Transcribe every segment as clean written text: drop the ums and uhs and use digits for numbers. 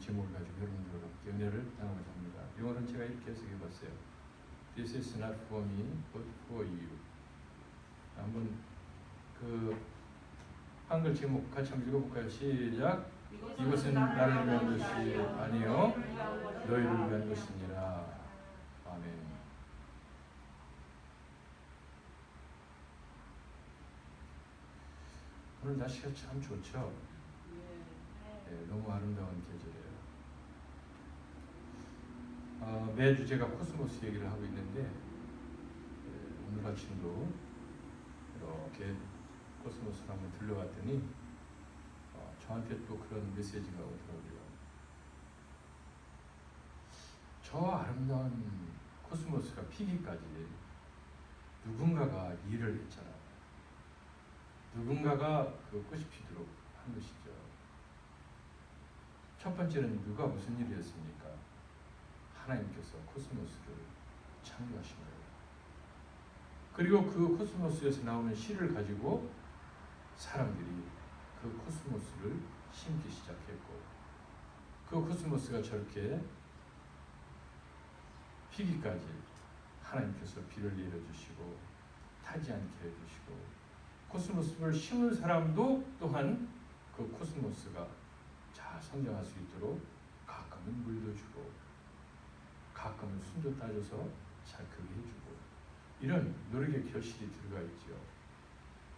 제목을 가지고 여러분들과 함께 은혜를 나누고자 합니다. 영어는 제가 이렇게 해석해봤어요. This is not for me, but for you. 한번 그 한글 제목 같이 한번 읽어볼까요? 시작. 이것은 나를 위한 것이 아니요 너희를 위한 것이니라. 아멘. 오늘 날씨가 참 좋죠? 네, 너무 아름다운 계절이에요. 매주 제가 코스모스 얘기를 하고 있는데 오늘 아침도 이렇게 코스모스를 한번 들러봤더니 저한테 또 그런 메시지가 오더라고요. 저 아름다운 코스모스가 피기까지 누군가가 일을 했잖아요. 누군가가 그 꽃이 피도록 한 것이죠. 첫 번째는 누가 무슨 일을 했습니까? 하나님께서 코스모스를 창조하신 거예요. 그리고 그 코스모스에서 나오는 씨를 가지고 사람들이 그 코스모스를 심기 시작했고, 그 코스모스가 저렇게 피기까지 하나님께서 비를 내려주시고 타지 않게 해주시고, 코스모스를 심은 사람도 또한 그 코스모스가 잘 성장할 수 있도록 가끔은 물도 주고 가끔은 순도 따줘서 잘 크게 해주고, 이런 노력의 결실이 들어가 있죠.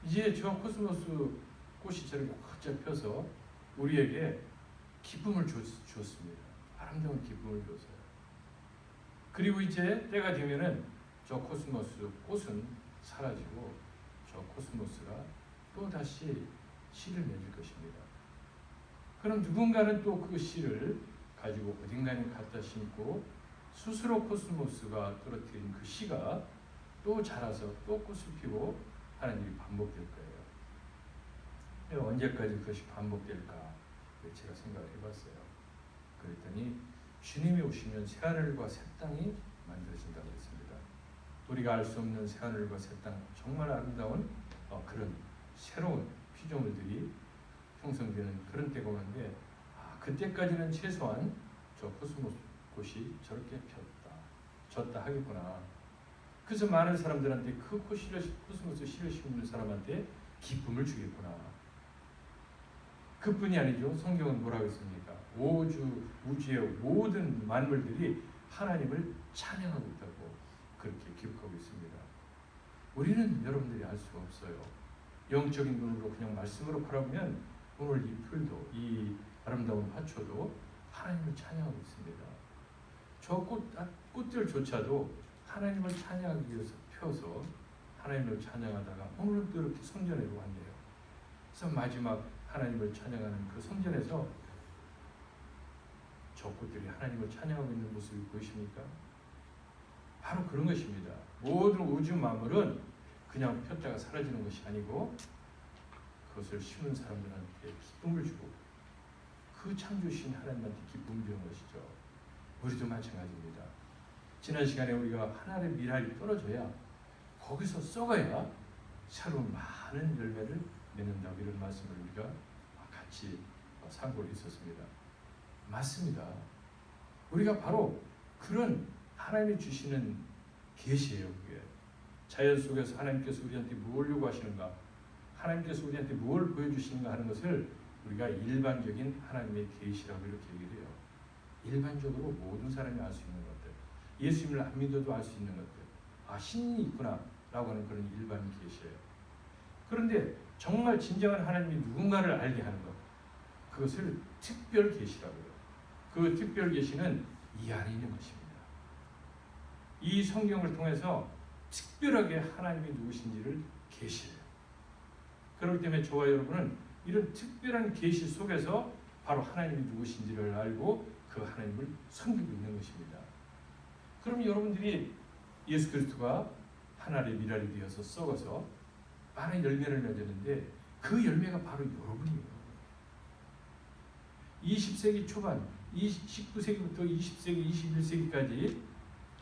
이제 저 코스모스 꽃이 저렇게 활짝 펴서 우리에게 기쁨을 주었습니다. 아름다운 기쁨을 줬어요. 그리고 이제 때가 되면은 저 코스모스 꽃은 사라지고 저 코스모스가 또 다시 씨를 맺을 것입니다. 그럼 누군가는 또 그 씨를 가지고 어딘가에 갖다 심고 스스로 코스모스가 떨어뜨린 그 씨가 또 자라서 또 꽃을 피고 하는 일이 반복될 거예요. 언제까지 그것이 반복될까 제가 생각을 해봤어요. 그랬더니 주님이 오시면 새하늘과 새 땅이 만들어진다고 했습니다. 우리가 알 수 없는 새하늘과 새 땅, 정말 아름다운 그런 새로운 피조물들이 형성되는 그런 때가 오는데, 그때까지는 최소한 저 코스모스 꽃이 저렇게 폈다, 졌다 하겠구나. 그래서 많은 사람들한테 그 코스모스 씨를 심는 사람한테 기쁨을 주겠구나. 그뿐이 아니죠. 성경은 뭐라고 했습니까? 우주의 모든 만물들이 하나님을 찬양하고 있다고 그렇게 기록하고 있습니다. 우리는 여러분들이 알 수가 없어요. 영적인 눈으로 그냥 말씀으로 바라보면 오늘 이 풀도, 이 아름다운 화초도 하나님을 찬양하고 있습니다. 저 꽃들조차도 하나님을 찬양하기 위해서 펴서 하나님을 찬양하다가 오늘은 또 이렇게 성전에로 왔네요. 그래서 마지막 하나님을 찬양하는 그 성전에서 저 꽃들이 하나님을 찬양하고 있는 모습이 보이십니까? 바로 그런 것입니다. 모든 우주 만물은 그냥 폈다가 사라지는 것이 아니고 그것을 심은 사람들한테 기쁨을 주고 그 창조신 하나님한테 기쁨을 주는 것이죠. 우리도 마찬가지입니다. 지난 시간에 우리가 하나의 미랄이 떨어져야 거기서 썩어야 새로운 많은 열매를 맺는다고 이런 말씀을 우리가 같이 상고를 했었습니다. 맞습니다. 우리가 바로 그런 하나님이 주시는 계시예요. 그게 자연 속에서 하나님께서 우리한테 뭘 요구하시는가, 하나님께서 우리한테 뭘 보여주시는가 하는 것을 우리가 일반적인 하나님의 계시라고 이렇게 얘기를 해요. 일반적으로 모든 사람이 알 수 있는 것들, 예수님을 안 믿어도 알 수 있는 것들, 신이 있구나 라고 하는 그런 일반 계시예요. 그런데 정말 진정한 하나님이 누군가를 알게 하는 것, 그것을 특별 계시라고 해요. 그 특별 계시는 이 안에 있는 것입니다. 이 성경을 통해서 특별하게 하나님이 누구신지를 계시해요. 그렇기 때문에 저와 여러분은 이런 특별한 계시 속에서 바로 하나님이 누구신지를 알고 그 하나님을 섬기고 있는 것입니다. 그럼 여러분들이 예수 그리스도가 하나의 미랄이 되어서 썩어서 많은 열매를 맺었는데 그 열매가 바로 여러분이에요. 20세기 초반, 19세기부터 20세기, 21세기까지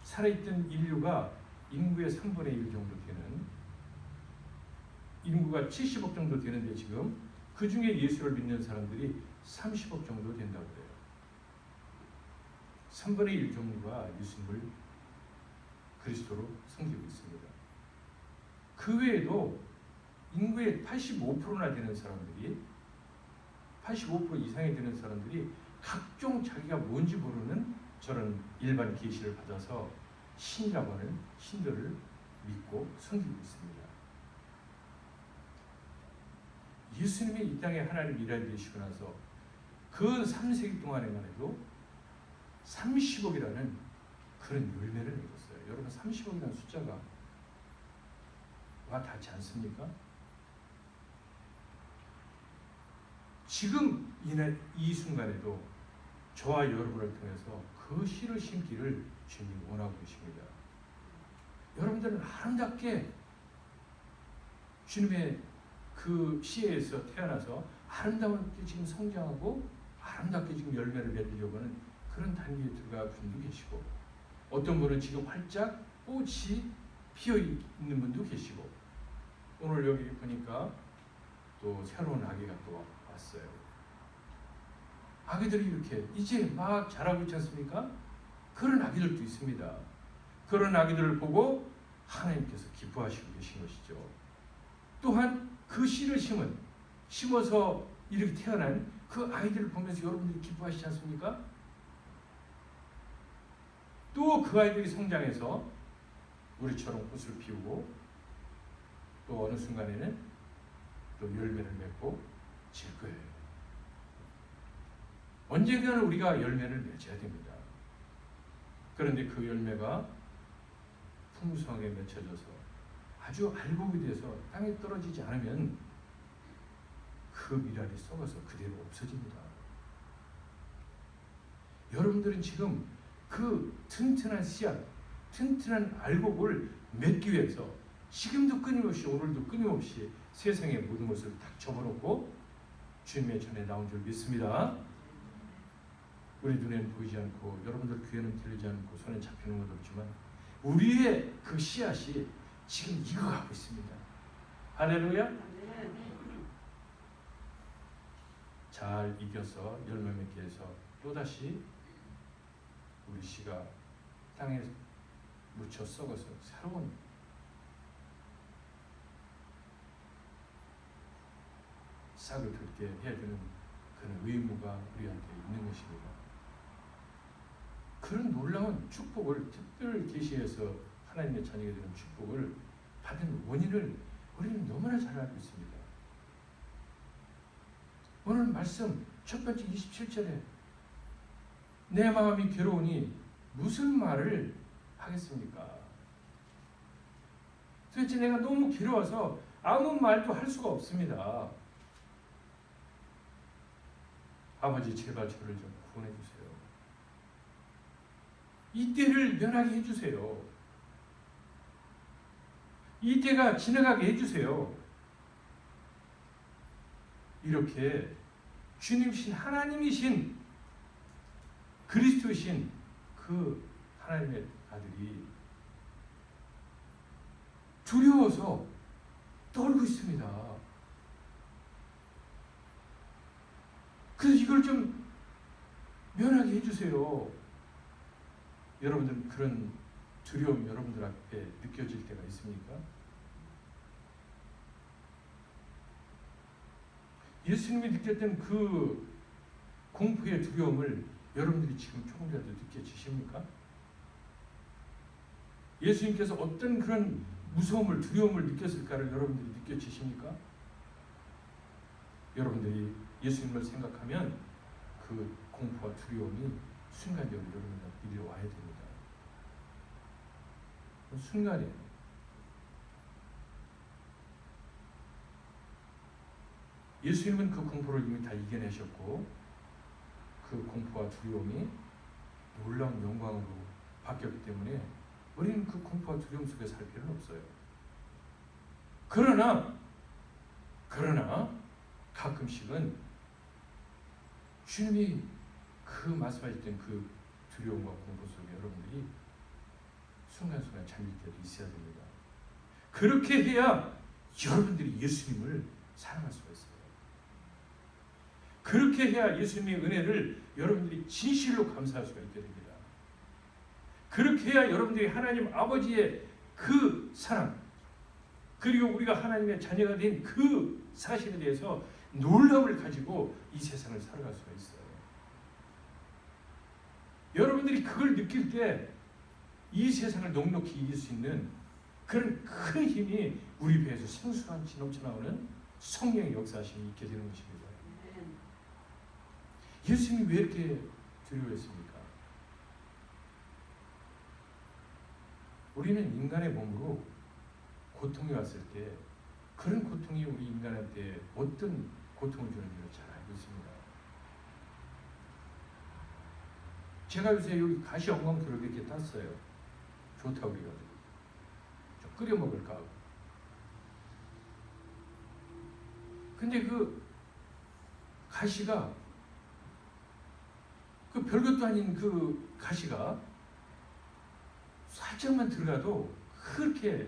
살아있던 인류가 인구의 3분의 1 정도 되는, 인구가 70억 정도 되는데 지금 그 중에 예수를 믿는 사람들이 30억 정도 된다고 해요. 3분의 1 정도가 예수님을 그리스도로 섬기고 있습니다. 그 외에도 인구의 85%나 되는 사람들이 85% 이상이 되는 사람들이 각종 자기가 뭔지 모르는 저런 일반 계시를 받아서 신이라고 하는 신들을 믿고 섬기고 있습니다. 예수님이 이 땅에 하나님 일하게 되시고 나서 그 3세기 동안에만 해도 30억이라는 그런 열매를 맺었어요. 여러분 30억이라는 숫자가 와 닿지 않습니까? 지금 이 순간에도 저와 여러분을 통해서 그 씨를 심기를 주님이 원하고 계십니다. 여러분들은 아름답게 주님의 그 씨에서 태어나서 아름답게 지금 성장하고 아름답게 지금 열매를 맺으려고 하는 그런 단계에 들어가 분도 계시고, 어떤 분은 지금 활짝 꽃이 피어 있는 분도 계시고, 오늘 여기 보니까 또 새로운 아기가 또 왔어요. 아기들이 이렇게 이제 막 자라고 있지 않습니까? 그런 아기들도 있습니다. 그런 아기들을 보고 하나님께서 기뻐하시고 계신 것이죠. 또한 그 씨를 심어서 이렇게 태어난 그 아이들을 보면서 여러분들이 기뻐하시지 않습니까? 또 그 아이들이 성장해서 우리처럼 꽃을 피우고 또 어느 순간에는 또 열매를 맺고 질 거예요. 언젠가는 우리가 열매를 맺어야 됩니다. 그런데 그 열매가 풍성하게 맺혀져서 아주 알곡이 돼서 땅에 떨어지지 않으면 그 미랄이 썩어서 그대로 없어집니다. 여러분들은 지금 그 튼튼한 씨앗, 튼튼한 알곡을 맺기 위해서 지금도 끊임없이, 오늘도 끊임없이 세상의 모든 것을 딱 접어놓고 주님의 전에 나온 줄 믿습니다. 우리 눈에는 보이지 않고 여러분들 귀에는 들리지 않고 손에 잡히는 것도 없지만 우리의 그 씨앗이 지금 익어가고 있습니다. 할렐루야. 잘 익어서 열매 맺게 해서 또다시 우리 씨가 땅에 묻혀 썩어서 새로운 싹을 돋게 해야 되는 그런 의무가 우리한테 있는 것입니다. 그런 놀라운 축복을, 특별 계시에서 하나님의 자녀가 되는 축복을 받은 원인을 우리는 너무나 잘 알고 있습니다. 오늘 말씀 첫 번째 27절에 내 마음이 괴로우니 무슨 말을 하겠습니까? 도대체 내가 너무 괴로워서 아무 말도 할 수가 없습니다. 아버지 제발 저를 좀 구원해 주세요. 이 때를 면하게 해주세요. 이 때가 지나가게 해주세요. 이렇게 주님이신 하나님이신 그리스도이신 그 하나님의 아들이 두려워서 떨고 있습니다. 그래서 이걸 좀 면하게 해주세요. 여러분들 그런 두려움 여러분들 앞에 느껴질 때가 있습니까? 예수님이 느꼈던 그 공포의 두려움을 여러분들이 지금 조금이라도 느껴지십니까? 예수님께서 어떤 그런 무서움을, 두려움을 느꼈을까를 여러분들이 느껴지십니까? 여러분들이 예수님을 생각하면 그 공포와 두려움이 순간적으로 여러분들 이리 와야 됩니다. 그 순간이에요. 예수님은 그 공포를 이미 다 이겨내셨고 그 공포와 두려움이 놀라운 영광으로 바뀌었기 때문에 우리는 그 공포와 두려움 속에 살 필요는 없어요. 그러나 가끔씩은 주님이 그 말씀하셨던 그 두려움과 공포 속에 여러분들이 순간순간 잠길 때도 있어야 됩니다. 그렇게 해야 여러분들이 예수님을 사랑할 수가 있어요. 그렇게 해야 예수님의 은혜를 여러분들이 진실로 감사할 수가 있게 됩니다. 그렇게 해야 여러분들이 하나님 아버지의 그 사랑, 그리고 우리가 하나님의 자녀가 된 그 사실에 대해서 놀라움을 가지고 이 세상을 살아갈 수가 있어요. 여러분들이 그걸 느낄 때 이 세상을 넉넉히 이길 수 있는 그런 큰 힘이 우리 배에서 생수같이 넘쳐나오는 성령의 역사심이 있게 되는 것입니다. 예수님이 왜 이렇게 두려워했습니까? 우리는 인간의 몸으로 고통이 왔을 때 그런 고통이 우리 인간한테 어떤 고통을 주는지를 잘 알고 있습니다. 제가 요새 여기 가시 엉겅토를 이렇게 땄어요. 좋다고 그래가지고 좀 끓여 먹을까 하고. 근데 그 가시가 그 별것도 아닌 그 가시가 살짝만 들어가도 그렇게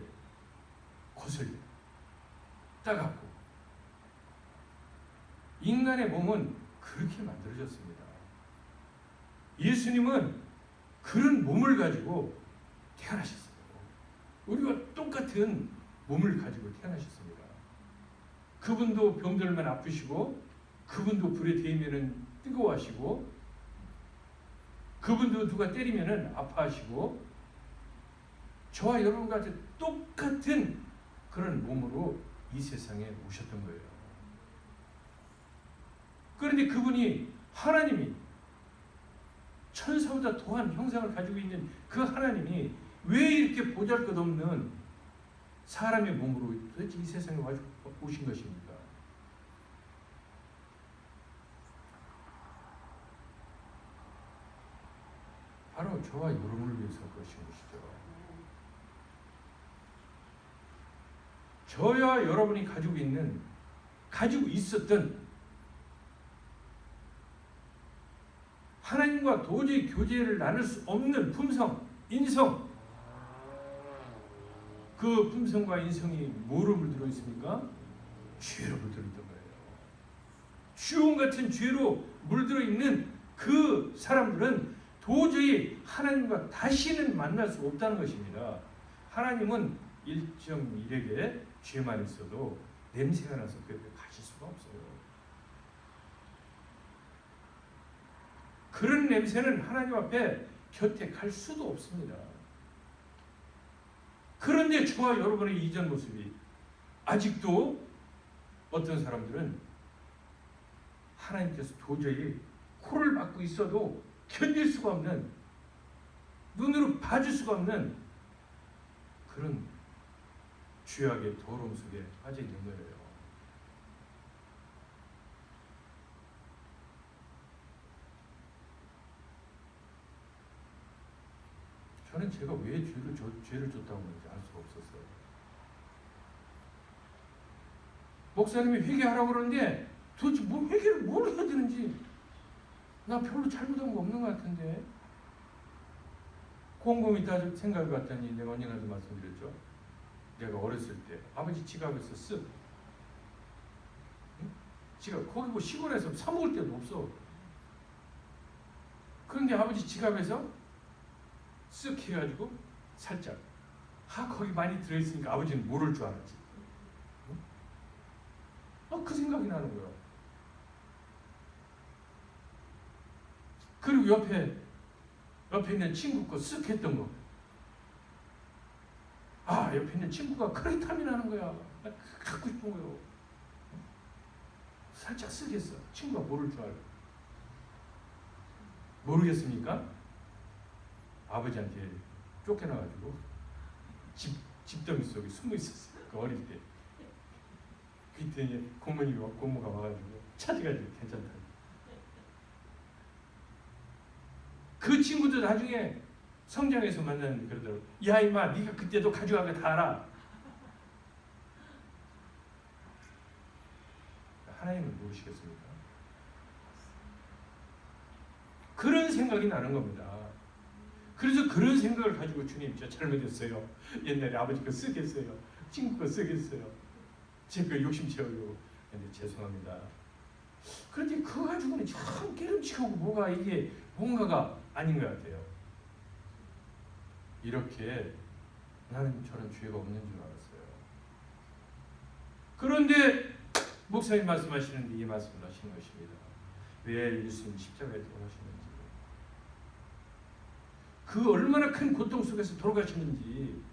거슬려 따갑고, 인간의 몸은 그렇게 만들어졌습니다. 예수님은 그런 몸을 가지고 태어나셨어요. 우리와 똑같은 몸을 가지고 태어나셨습니다. 그분도 병들면 아프시고, 그분도 불에 데이면은 뜨거워하시고, 그분도 누가 때리면은 아파하시고, 저와 여러분과 똑같은 그런 몸으로 이 세상에 오셨던 거예요. 그런데 그분이 하나님이 천사보다 더한 형상을 가지고 있는 그 하나님이 왜 이렇게 보잘것없는 사람의 몸으로 도대체 이 세상에 오신 것입니까? 바로 저와 여러분을 위해서 그러신 것이죠. 저와 여러분이 가지고 있었던 하나님과 도저히 교제를 나눌 수 없는 품성, 인성, 그 품성과 인성이 뭐로 물들어 있습니까? 죄로 물들어 있던 거예요. 주홍 같은 죄로 물들어 있는 그 사람들은 도저히 하나님과 다시는 만날 수 없다는 것입니다. 하나님은 일정 일에게 죄만 있어도 냄새가 나서 그 옆에 가실 수가 없어요. 그런 냄새는 하나님 앞에 곁에 갈 수도 없습니다. 그런데 저와 여러분의 이전 모습이 아직도 어떤 사람들은 하나님께서 도저히 코를 막고 있어도 견딜 수가 없는, 눈으로 봐줄 수가 없는 그런 죄악의 더러움 속에 빠져 있는 거예요. 저는 제가 왜 죄를 줬다고 하는지 알 수가 없었어요. 목사님이 회개하라고 그러는데 도대체 회개를 뭘 해야 되는지 나 별로 잘못한 거 없는 것 같은데, 곰곰이 따져 생각을 봤더니 내가 언젠가도 말씀드렸죠. 내가 어렸을 때 아버지 지갑에서 지갑 거기 뭐 시골에서 사 먹을 데도 없어. 그런데 아버지 지갑에서 쓱 해가지고 살짝 거기 많이 들어있으니까 아버지는 모를 줄 알았지. 그 생각이 나는 거야. 그리고 옆에 있는 친구 거 쓱 했던 거. 옆에 있는 친구가 그렇게 탐이 나는 거야. 갖고 싶은 거요. 살짝 쓱 했어. 친구가 모를 줄 알고. 모르겠습니까? 아버지한테 쫓겨나가지고 집더미 속에 숨어 있었어요. 그 어릴 때. 그때 이제 고모가 와가지고 찾아가지고 괜찮다. 그 친구도 나중에 성장해서 만났는데 그러더라고. 야 이마, 네가 그때도 가져간 거 다 알아. 하나님은 모르시겠습니까? 그런 생각이 나는 겁니다. 그래서 그런 생각을 가지고 주님, 저 잘못했어요. 옛날에 아버지 거 쓰겠어요. 친구 거 쓰겠어요. 제 거 욕심 채우려고. 근데 죄송합니다. 그런데 그거 가지고는 참 깨름칙하고 이게 뭔가가 아닌 것 같아요. 이렇게 나는 저런 죄가 없는 줄 알았어요. 그런데 목사님 말씀하시는데 이 말씀을 하시는 것입니다. 왜 예수님 십자가에 돌아가시는지, 그 얼마나 큰 고통 속에서 돌아가시는지,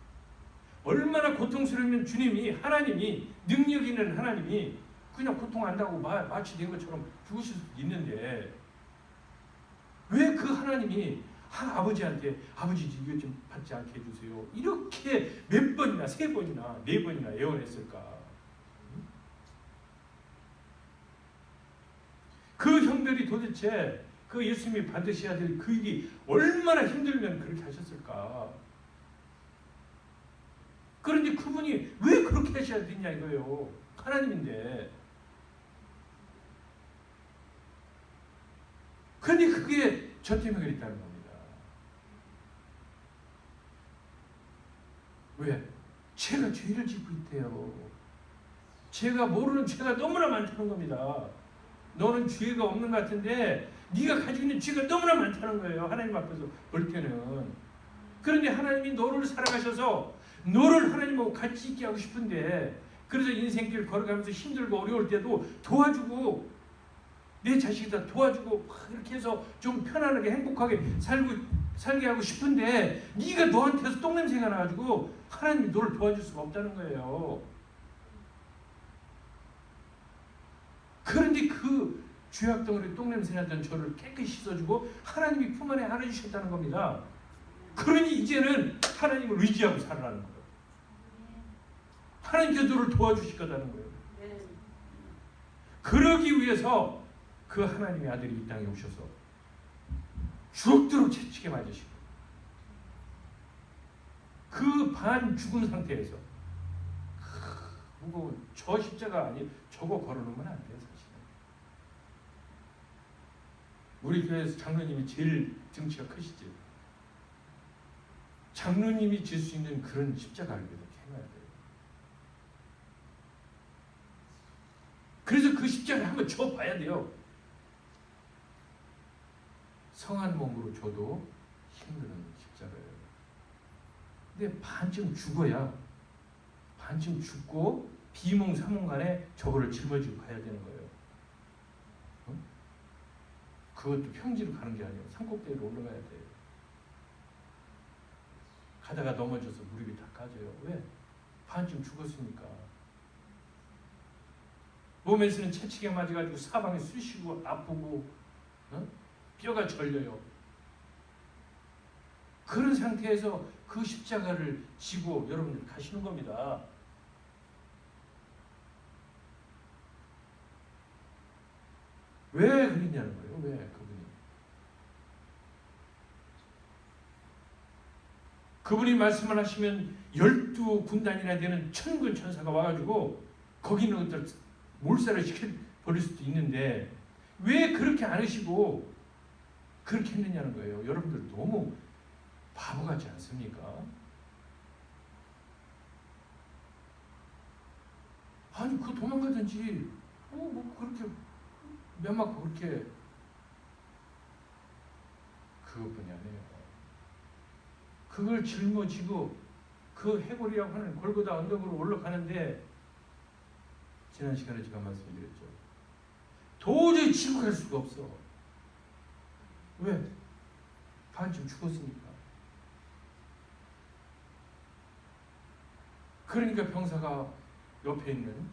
얼마나 고통스러우면 주님이, 하나님이, 능력 있는 하나님이 그냥 고통 안다고 마치 된 것처럼 죽으실 수도 있는데, 왜 그 하나님이 아버지한테 아버지 이것 좀 받지 않게 해주세요 이렇게 몇 번이나, 3번이나 4번이나 애원했을까? 그 형들이 도대체 그 예수님이 받으셔야 될 그 일이 얼마나 힘들면 그렇게 하셨을까? 그런데 그분이 왜 그렇게 하셔야 되냐 이거예요. 하나님인데. 그런데 그게 저 때문에 그랬다는 겁니다. 왜? 제가 죄를 짓고 있대요. 제가 모르는 죄가 너무나 많다는 겁니다. 너는 죄가 없는 것 같은데 네가 가지고 있는 죄가 너무나 많다는 거예요. 하나님 앞에서 볼 때는. 그런데 하나님이 너를 사랑하셔서 너를 하나님하고 같이 있게 하고 싶은데, 그래서 인생길 걸어가면서 힘들고 어려울 때도 도와주고, 내 자식이다 도와주고 이렇게 해서 좀 편안하게 행복하게 살게 하고 싶은데, 네가 너한테서 똥냄새가 나가지고 하나님이 너를 도와줄 수가 없다는 거예요. 그런데 그 죄악덩어리 똥냄새 나던 저를 깨끗이 씻어주고 하나님이 품 안에 안아주셨다는 겁니다. 그러니 이제는 하나님을 의지하고 살아라는 거예요. 하나님께서 너를 도와주실 거라는 거예요. 그러기 위해서 그 하나님의 아들이 이 땅에 오셔서 죽도록 채찍에 맞으시고, 그 반 죽은 상태에서 무거운 저 십자가 아니 저거 걸어놓으면 안 돼요. 사실은 우리 교회에서 장로님이 제일 등치가 크시죠. 장로님이 질 수 있는 그런 십자가를 이렇게 해놔야 돼요. 그래서 그 십자가를 한번 져봐야 돼요. 성한 몸으로 줘도 힘든 십자가예요. 근데 반쯤 죽어야, 반쯤 죽고 비몽사몽간에 저거를 짊어지고 가야 되는 거예요. 어? 그것도 평지로 가는 게 아니에요. 산꼭대기로 올라가야 돼요. 가다가 넘어져서 무릎이 다 까져요. 왜? 반쯤 죽었으니까. 몸에서는 채찍에 맞아가지고 사방에 쑤시고 아프고, 뼈가 절려요. 그런 상태에서 그 십자가를 지고 여러분들 가시는 겁니다. 왜 그랬냐는 거예요. 왜 그분이 말씀을 하시면 12군단이나 되는 천군 천사가 와가지고 거기 있는 것들 몰살을 시켜버릴 수도 있는데, 왜 그렇게 안 하시고 그렇게 했느냐는 거예요. 여러분들 너무 바보 같지 않습니까? 아니 그 도망가든지 뭐 그렇게 몇 맞고 그렇게, 그것뿐이 아니에요. 그걸 짊어지고 그 해골이라고 하는 골고다 언덕으로 올라가는데, 지난 시간에 제가 말씀드렸죠. 도저히 지고 갈 수가 없어. 왜? 반쯤 죽었으니까. 그러니까 병사가 옆에 있는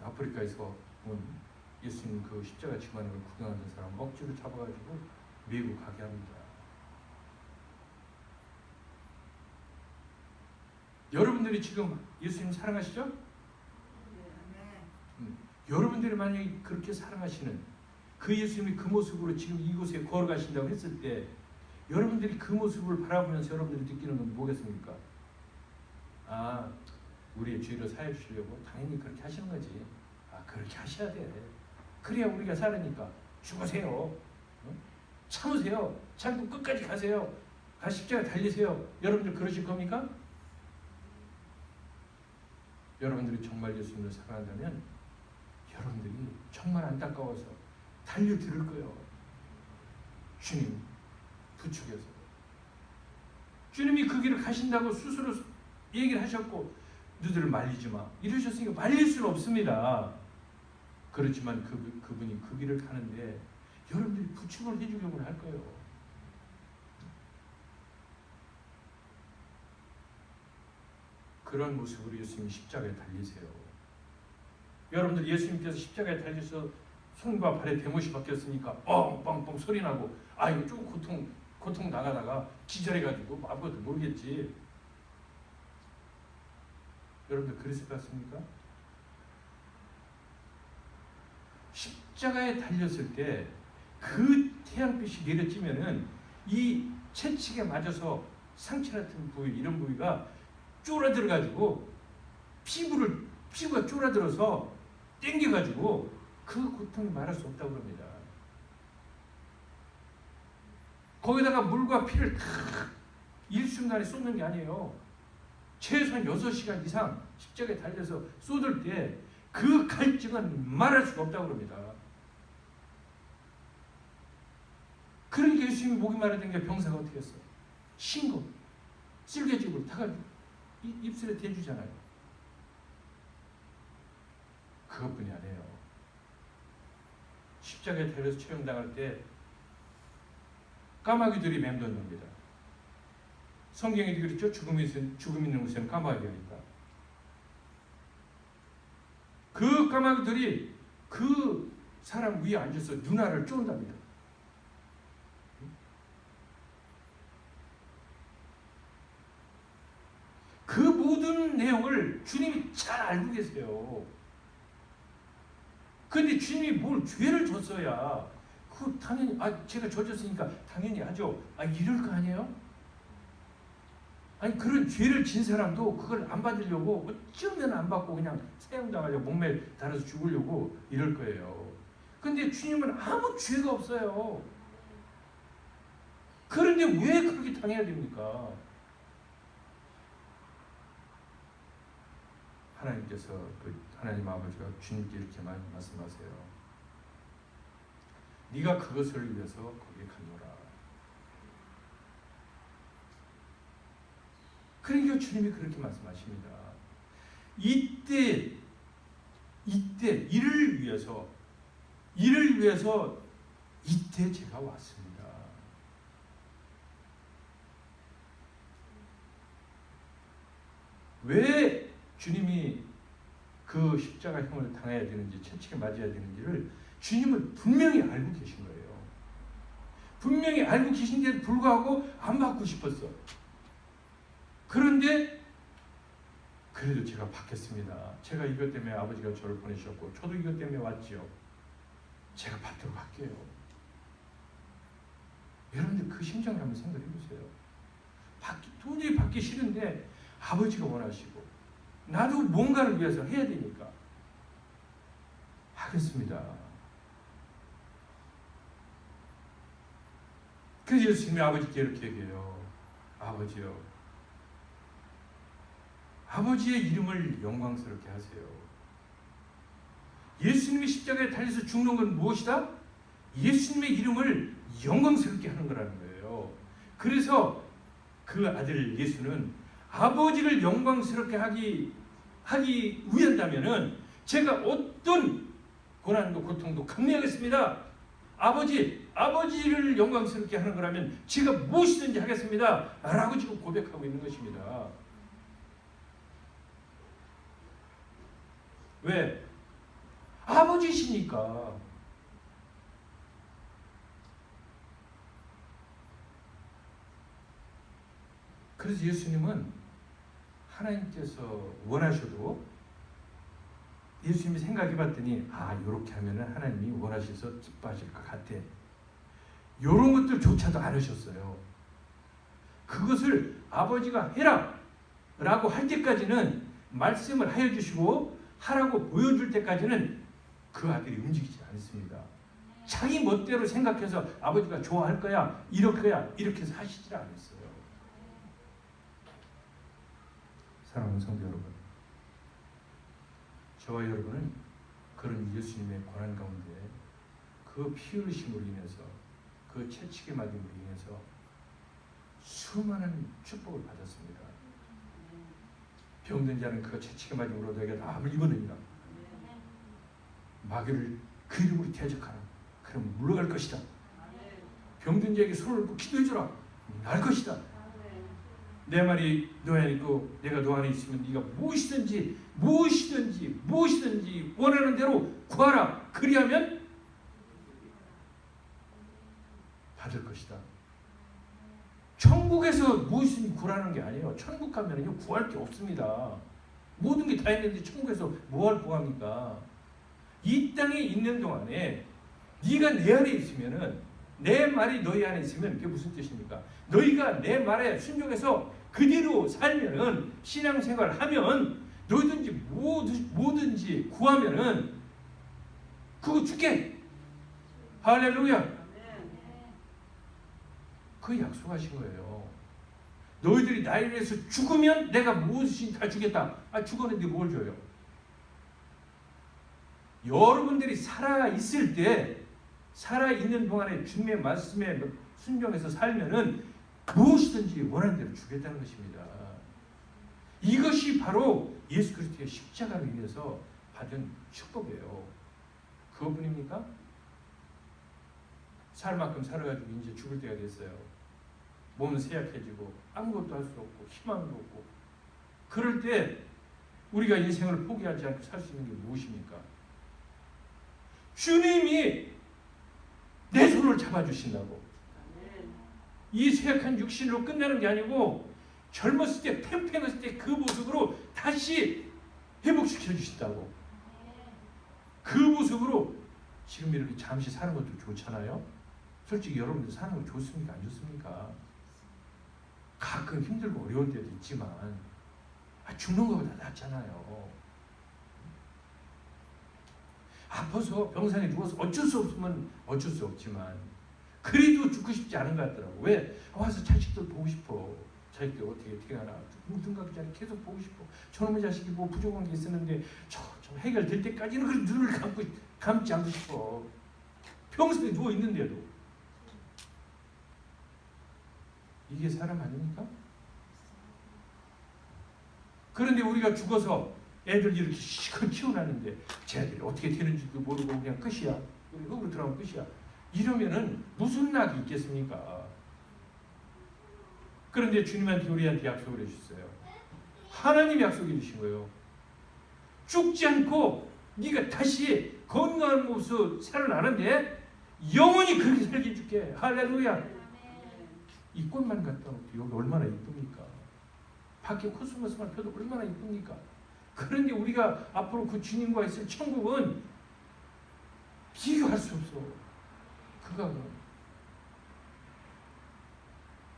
아프리카에서 온 예수님 그 십자가 지만을 구경하는 사람 억지로 잡아가지고 메고 가게 합니다. 여러분들이 지금 예수님 사랑하시죠? 여러분들이 만약에 그렇게 사랑하시는 그 예수님이 그 모습으로 지금 이곳에 걸어가신다고 했을 때, 여러분들이 그 모습을 바라보면서 여러분들이 느끼는 건 뭐겠습니까? 아, 우리의 죄를 사해 주시려고 당연히 그렇게 하시는 거지. 아, 그렇게 하셔야 돼. 그래야 우리가 살으니까. 죽으세요. 참으세요. 참고 끝까지 가세요. 십자가 달리세요. 여러분들 그러실 겁니까? 여러분들이 정말 예수님을 사랑한다면 여러분들이 정말 안타까워서 달려들을 거예요. 주님, 부축해서. 주님이 그 길을 가신다고 스스로 얘기를 하셨고 너희들을 말리지 마 이러셨으니까 말릴 수는 없습니다. 그렇지만 그분이 그 길을 가는데 여러분들이 부축을 해주려고 할 거예요. 그런 모습으로 예수님이 십자가에 달리세요. 여러분들 예수님께서 십자가에 달려서 손과 발에 대못이 박혔으니까 뻥뻥뻥 소리나고 이거 조금 고통 나가다가 기절해가지고 아무것도 모르겠지. 여러분들 그랬을 것 같습니까? 십자가에 달렸을 때 그 태양빛이 내려지면은 이 채찍에 맞아서 상처 같은 부위 이런 부위가 쫄아들어가지고 피부가 쫄아들어서 땡겨가지고 그 고통이 말할 수 없다고 합니다. 거기다가 물과 피를 다 일순간에 쏟는 게 아니에요. 최소한 6시간 이상 십자가에 달려서 쏟을 때 그 갈증은 말할 수가 없다고 합니다. 그러니까 예수님이 목이 마르던 게 병사가 어떻게 했어? 신고 쓸개죽으로 타가지고 입술에 대주잖아요. 그것뿐이 아니에요. 십자가에 달려서 처형당할 때 까마귀들이 맴도는 겁니다. 성경에도 그랬죠. 죽음 있는 곳에는 까마귀가 있다. 그 까마귀들이 그 사람 위에 앉아서 누나를 쫀답니다. 그 모든 내용을 주님이 잘 알고 계세요. 근데 주님이 뭘 죄를 줬어야 그 당연히 제가 져줬으니까 당연히 하죠. 이럴 거 아니에요? 그런 죄를 진 사람도 그걸 안 받으려고 어쩌면 안 받고 그냥 사형당하려고 목매 달아서 죽으려고 이럴 거예요. 근데 주님은 아무 죄가 없어요. 그런데 왜 그렇게 당해야 됩니까? 하나님께서 하나님 아버지가 주님께 이렇게 말씀하세요. 네가 그것을 위해서 거기에 가노라. 그러니까 주님이 그렇게 말씀하십니다. 이때 이를 위해서 이때 제가 왔습니다. 왜 주님이 그 십자가형을 당해야 되는지 채찍에 맞아야 되는지를 주님은 분명히 알고 계신 거예요. 분명히 알고 계신데도 불구하고 안 받고 싶었어. 그런데 그래도 제가 받겠습니다. 제가 이것 때문에 아버지가 저를 보내셨고 저도 이것 때문에 왔지요. 제가 받도록 할게요. 여러분들 그 심정을 한번 생각해 보세요. 도저히 받기 싫은데 아버지가 원하시고 나도 뭔가를 위해서 해야 되니까 하겠습니다. 그래서 예수님이 아버지께 이렇게 얘기해요. 아버지요, 아버지의 이름을 영광스럽게 하세요. 예수님이 십자가에 달려서 죽는 건 무엇이다? 예수님의 이름을 영광스럽게 하는 거라는 거예요. 그래서 그 아들 예수는 아버지를 영광스럽게 하기 위한다면은 제가 어떤 고난도 고통도 감내하겠습니다. 아버지를 영광스럽게 하는 거라면 제가 무엇이든지 하겠습니다. 라고 지금 고백하고 있는 것입니다. 왜? 아버지시니까. 그래서 예수님은 하나님께서 원하셔도 예수님이 생각해 봤더니 이렇게 하면은 하나님이 원하셔서 기뻐하실 것 같아. 이런 것들조차도 안 하셨어요. 그것을 아버지가 해라 라고 할 때까지는 말씀을 하여 주시고 하라고 보여줄 때까지는 그 아들이 움직이지 않습니다. 자기 멋대로 생각해서 아버지가 좋아할 거야, 이럴 거야 이렇게 해서 하시질 않았어요. 사랑하는 성도 여러분, 저와 여러분은 그런 예수님의 고난 가운데 그 피 흘리심으로 인해서 그 채찍에 맞음으로 인해서 수많은 축복을 받았습니다. 병든 자는 그가 채찍에 맞음으로 너희가 나음을 입었느니라. 마귀를 그 이름으로 대적하라. 그럼 물러갈 것이다. 병든 자에게 손을 얹고 기도해주라. 날 것이다. 내 말이 너 안에 있고 내가 너 안에 있으면 네가 무엇이든지 원하는 대로 구하라. 그리하면 받을 것이다. 천국에서 무엇이든지 구하는 게 아니에요. 천국 가면은요 구할 게 없습니다. 모든 게 다 있는데 천국에서 뭐할 구합니까? 이 땅에 있는 동안에 네가 내 안에 있으면은, 내 말이 너희 안에 있으면 그게 무슨 뜻입니까? 너희가 내 말에 순종해서 그대로 살면은, 신앙생활을 하면 너희든지 뭐든지 구하면은 그거 줄게. 할렐루야. 그 약속하신 거예요. 너희들이 나를 위해서 죽으면 내가 무엇이든 다 주겠다. 죽었는데 뭘 줘요? 여러분들이 살아있을 때, 살아있는 동안에 주님의 말씀에 순종해서 살면은 무엇이든지 원하는 대로 주겠다는 것입니다. 이것이 바로 예수 그리스도의 십자가로 인해서 받은 축복이에요. 그것뿐입니까? 살 만큼 살아가지고 이제 죽을 때가 됐어요. 몸은 쇠약해지고 아무것도 할 수 없고 희망도 없고, 그럴 때 우리가 인생을 포기하지 않고 살 수 있는 게 무엇입니까? 주님이 내 손을 잡아주신다고. 이 쇠약한 육신으로 끝나는 게 아니고 젊었을 때, 팽팽했을 때 그 모습으로 다시 회복시켜 주신다고. 그 모습으로 지금 이렇게 잠시 사는 것도 좋잖아요. 솔직히 여러분들 사는 거 좋습니까? 안 좋습니까? 가끔 힘들고 어려운 때도 있지만 죽는 것보다 낫잖아요. 아파서 병상에 누워서 어쩔 수 없으면 어쩔 수 없지만 그래도 죽고 싶지 않은 것 같더라고. 왜? 와서 자식들 보고 싶어. 자식들 어떻게 하나 등각지 않게 계속 보고 싶어. 저놈의 자식이 뭐 부족한 게 있었는데 좀 해결될 때까지는 그 눈을 감지 않고 싶어. 평소에 누워 있는데도. 이게 사람 아닙니까? 그런데 우리가 죽어서 애들 이렇게 시컷 키워놨는데 쟤들이 어떻게 되는지도 모르고 그냥 끝이야. 우리 흙으로 들어가면 끝이야. 이러면은 무슨 낙이 있겠습니까? 그런데 주님한테 우리한테 약속을 해주셨어요. 하나님 약속해 주신 거예요. 죽지 않고 네가 다시 건강한 모습으로 살아나는데 영원히 그렇게 살게 해줄게. 할렐루야. 이 꽃만 갖다 놓고 여기 얼마나 이쁩니까? 밖에 코스모스만 펴도 얼마나 이쁩니까? 그런데 우리가 앞으로 그 주님과 있을 천국은 비교할 수 없어.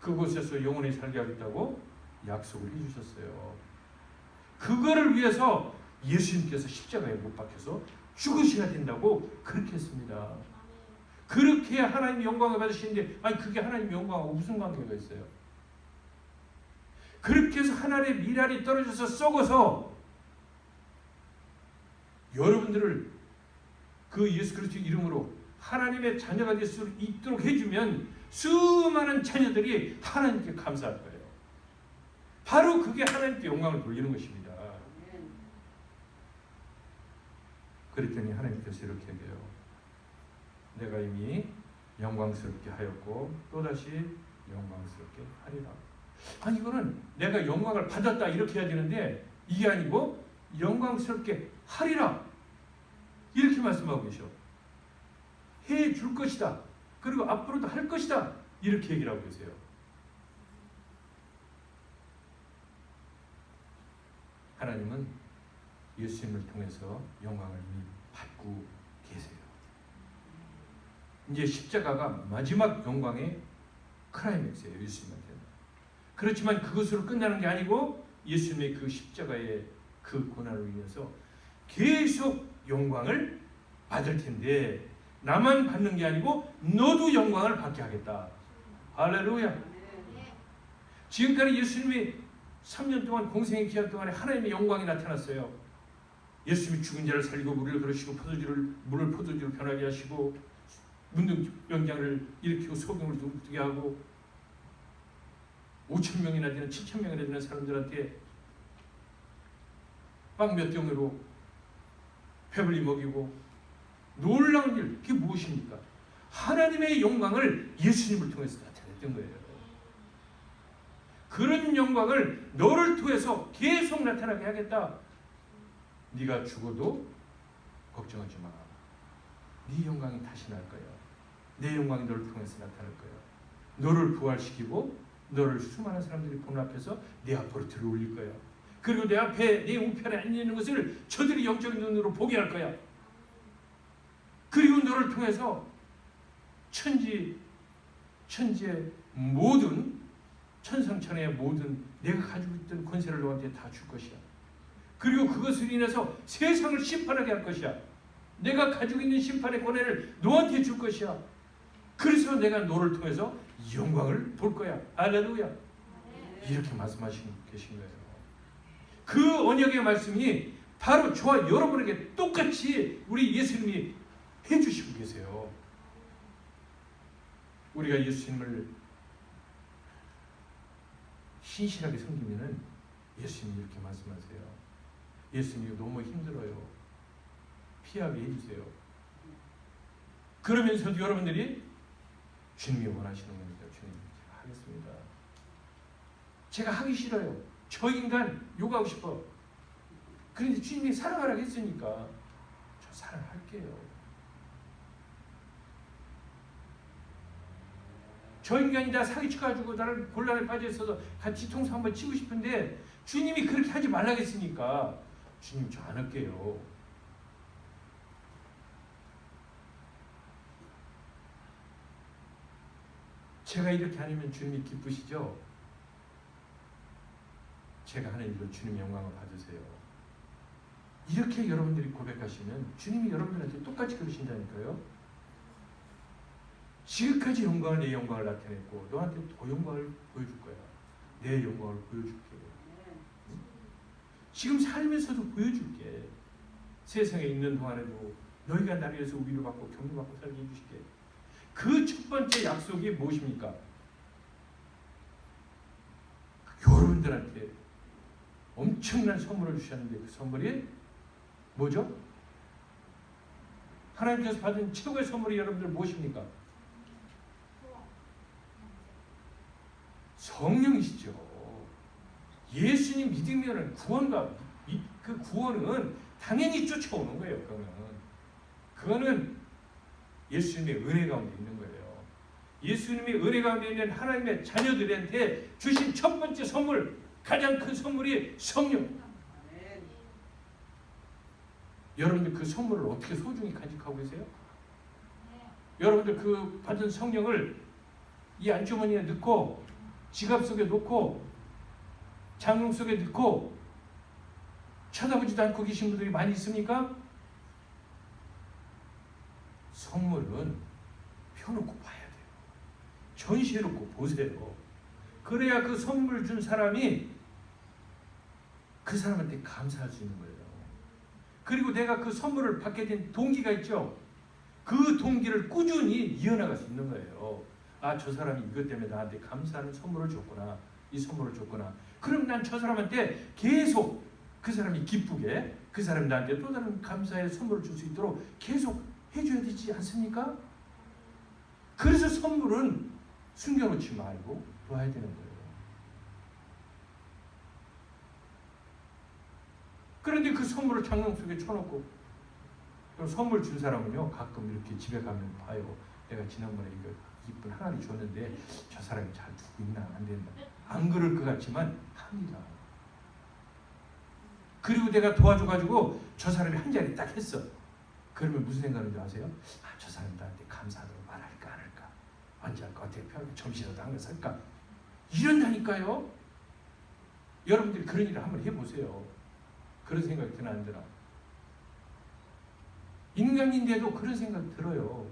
그곳에서 영원히 살게 하겠다고 약속을 해주셨어요. 그거를 위해서 예수님께서 십자가에 못 박혀서 죽으셔야 된다고 그렇게 했습니다. 그렇게 하나님 영광을 받으시는데 그게 하나님 영광하고 무슨 관계가 있어요? 그렇게 해서 하늘의 미랄이 떨어져서 썩어서 여러분들을 그 예수 그리스도 이름으로 하나님의 자녀가 될 수 있도록 해주면 수많은 자녀들이 하나님께 감사할 거예요. 바로 그게 하나님께 영광을 돌리는 것입니다. 그랬더니 하나님께서 이렇게 얘기해요. 내가 이미 영광스럽게 하였고 또다시 영광스럽게 하리라. 이거는 내가 영광을 받았다 이렇게 해야 되는데 이게 아니고 영광스럽게 하리라 이렇게 말씀하고 계셔. 해줄 것이다. 그리고 앞으로도 할 것이다. 이렇게 얘기를 하고 계세요. 하나님은 예수님을 통해서 영광을 이미 받고 계세요. 이제 십자가가 마지막 영광의 클라이맥스예요. 예수님한테는. 그렇지만 그것으로 끝나는 게 아니고 예수님의 그 십자가의 그 고난으로 인해서 계속 영광을 받을 텐데 나만 받는 게 아니고 너도 영광을 받게 하겠다. 할렐루야. 지금까지 예수님이 3년 동안 공생의 기간 동안에 하나님의 영광이 나타났어요. 예수님이 죽은 자를 살리고 물을 그러시고 물을 포도주로 변하게 하시고 문둥병자를 일으키고 소경을 눈뜨게 하고 5,000명이나 되는 7,000명이나 되는 사람들한테 빵 몇 덩이로 배불리 먹이고 놀라운 일, 그게 무엇입니까? 하나님의 영광을 예수님을 통해서 나타냈던 거예요. 그런 영광을 너를 통해서 계속 나타나게 하겠다. 네가 죽어도 걱정하지 마. 네 영광이 다시 날 거야. 내 영광이 너를 통해서 나타날 거야. 너를 부활시키고 너를 수많은 사람들이 보는 앞에서 내 앞으로 들어올릴 거야. 그리고 내 앞에 내 우편에 앉아있는 것을 저들이 영적인 눈으로 보게 할 거야. 그리고 너를 통해서 천지의 모든 천상천하의 모든 내가 가지고 있던 권세를 너한테 다 줄 것이야. 그리고 그것을 인해서 세상을 심판하게 할 것이야. 내가 가지고 있는 심판의 권한을 너한테 줄 것이야. 그래서 내가 너를 통해서 영광을 볼 거야. 할렐루야. 이렇게 말씀하시고 계신 거예요. 그 언약의 말씀이 바로 저와 여러분에게 똑같이 우리 예수님이 해주시고 계세요. 우리가 예수님을 신실하게 섬기면은 예수님이 이렇게 말씀하세요. 예수님이 너무 힘들어요. 피하게 해주세요. 그러면서도 여러분들이 주님이 원하시는 겁니다. 주님, 제가 하겠습니다. 제가 하기 싫어요. 저 인간 욕하고 싶어. 그런데 주님이 사랑하라고 했으니까 저 사랑할게요. 저 인간이 나 사기쳐가지고 나를 곤란에 빠져 있어서 같이 뒤통수 한번 치고 싶은데 주님이 그렇게 하지 말라고 했으니까 주님 저 안 할게요. 제가 이렇게 하면 주님이 기쁘시죠? 제가 하는 일로 주님 영광을 받으세요. 이렇게 여러분들이 고백하시면 주님이 여러분들한테 똑같이 그러신다니까요. 지금까지 영광을 내 영광을 나타냈고 너한테 더 영광을 보여줄 거야. 내 영광을 보여줄게. 지금 살면서도 보여줄게. 세상에 있는 동안에도 너희가 나를 위해서 위로받고 격려받고 살게 해주실게. 그 첫 번째 약속이 무엇입니까? 여러분들한테 엄청난 선물을 주셨는데 그 선물이 뭐죠? 하나님께서 받은 최고의 선물이 여러분들 무엇입니까? 성령이시죠. 예수님 믿으면 구원과 그 구원은 당연히 쫓아오는 거예요. 그거는 예수님의 은혜 가운데 있는 거예요. 예수님의 은혜 가운데 있는 하나님의 자녀들한테 주신 첫 번째 선물, 가장 큰 선물이 성령. 여러분들 그 선물을 어떻게 소중히 간직하고 계세요? 여러분들 그 받은 성령을 이 안주머니에 넣고 지갑 속에 놓고 장롱 속에 넣고 쳐다보지도 않고 계신 분들이 많이 있습니까? 선물은 펴놓고 봐야 돼요. 전시해놓고 보세요. 그래야 그 선물 준 사람이 그 사람한테 감사할 수 있는 거예요. 그리고 내가 그 선물을 받게 된 동기가 있죠. 그 동기를 꾸준히 이어나갈 수 있는 거예요. 아, 저 사람이 이것 때문에 나한테 감사하는 선물을 줬구나. 이 선물을 줬구나. 그럼 난 저 사람한테 계속 그 사람이 기쁘게 그 사람이 나한테 또 다른 감사의 선물을 줄 수 있도록 계속 해줘야 되지 않습니까? 그래서 선물은 숨겨놓지 말고 놔야 되는 거예요. 그런데 그 선물을 장롱 속에 쳐놓고 그럼 선물 준 사람은요 가끔 이렇게 집에 가면 봐요. 내가 지난번에 이거 이쁜 항아리 줬는데 저 사람이 잘 두고 있나 안 된다. 안 그럴 것 같지만 합니다. 그리고 내가 도와줘가지고 저 사람이 한 자리 딱 했어. 그러면 무슨 생각인지 아세요? 아, 저 사람 나한테 감사하다고 말할까 안 할까? 언제 할까? 어떻게 할까? 점심이라도 한 거 살까? 이런다니까요. 여러분들이 그런 일을 한번 해보세요. 그런 생각이 드나 안 드나? 인간인데도 그런 생각이 들어요.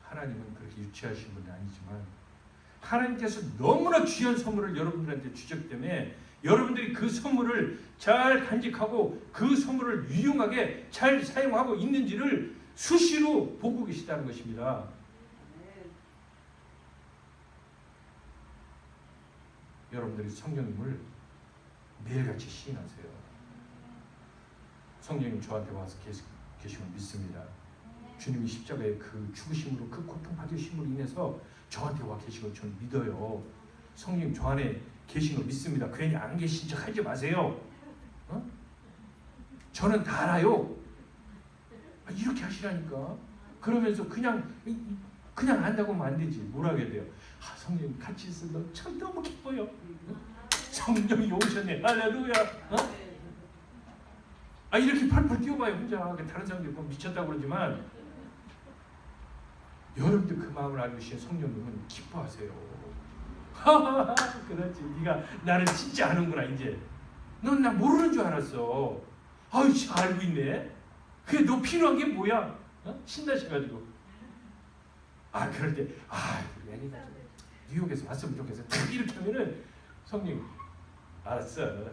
하나님은 그렇게 유치하신 분이 아니지만 하나님께서 너무나 귀한 선물을 여러분들한테 주셨기 때문에 여러분들이 그 선물을 잘 간직하고 그 선물을 유용하게 잘 사용하고 있는지를 수시로 보고 계시다는 것입니다. 여러분들이 성령님을 매일같이 시인하세요. 성령님 저한테 와서 계심을 믿습니다. 주님이 십자가의 그 죽으심으로 그 고통 받으심으로 인해서 저한테 와 계신 걸 저는 믿어요. 성령님 저 안에 계신 걸 믿습니다. 괜히 안 계신 척 하지 마세요. 저는 다 알아요. 이렇게 하시라니까. 그러면서 그냥 안다고 하면 안 되지. 뭘 하게 돼요? 성령님 같이 있어도 참 너무 기뻐요. 성령이 오셨네. 할렐루야. 이렇게 펄펄 뛰어봐요. 혼자. 다른 사람들이 보면 미쳤다고 그러지만 여러분들 그 마음을 알고 계신 성령님은 기뻐하세요. 그렇지. 네가 나를 진짜 아는구나 이제. 넌 나 모르는 줄 알았어. 알고 있네. 그게 너 필요한 게 뭐야? 신나셔가지고. 그럴 때 우리 애니가 뉴욕에서 왔으면 좋겠어. 딱 이렇게 하면은 성령 알았어.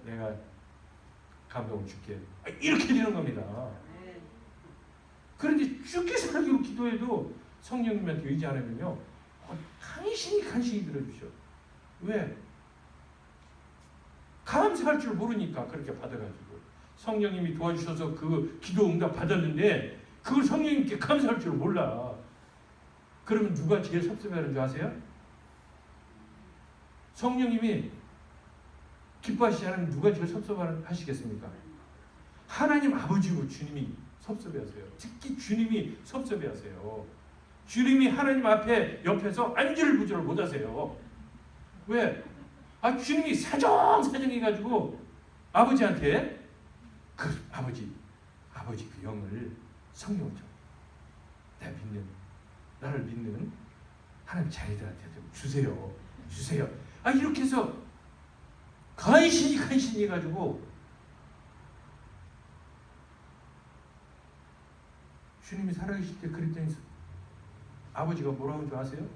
내가 감동을 줄게. 이렇게 되는 겁니다. 그런데 죽게 살기로 기도해도 성령님한테 의지 않으면요 간신히 들어주셔. 왜? 감사할 줄 모르니까 그렇게 받아가지고 성령님이 도와주셔서 그 기도 응답 받았는데 그걸 성령님께 감사할 줄 몰라. 그러면 누가 제일 섭섭해하는 줄 아세요? 성령님이 기뻐하시지 않으면 누가 제일 섭섭하시겠습니까? 하나님 아버지고 주님이 섭섭해하세요. 특히 주님이 섭섭해하세요. 주님이 하나님 앞에 옆에서 안절부절을 못하세요. 왜? 주님이 사정해가지고 아버지한테 그 아버지 그 영을 성령을 줘. 나를 믿는 하나님 자녀들한테 좀 주세요. 이렇게 해서 간신히 해가지고 주님이 살아계실 때 그랬더니 아버지가 뭐라고 하는 줄 아세요?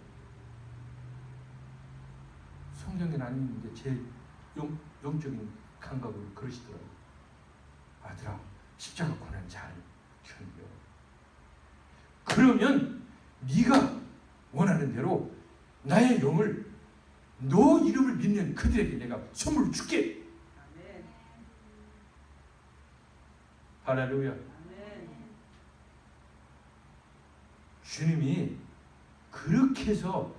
성경에는 아닌데 제 영적인 감각으로 그러시더라고요. 아들아, 십자가 고난 잘 견뎌. 그러면 네가 원하는 대로 나의 영을 너 이름을 믿는 그들에게 내가 선물을 줄게. 아멘. 할렐루야. 아멘. 주님이 그렇게 해서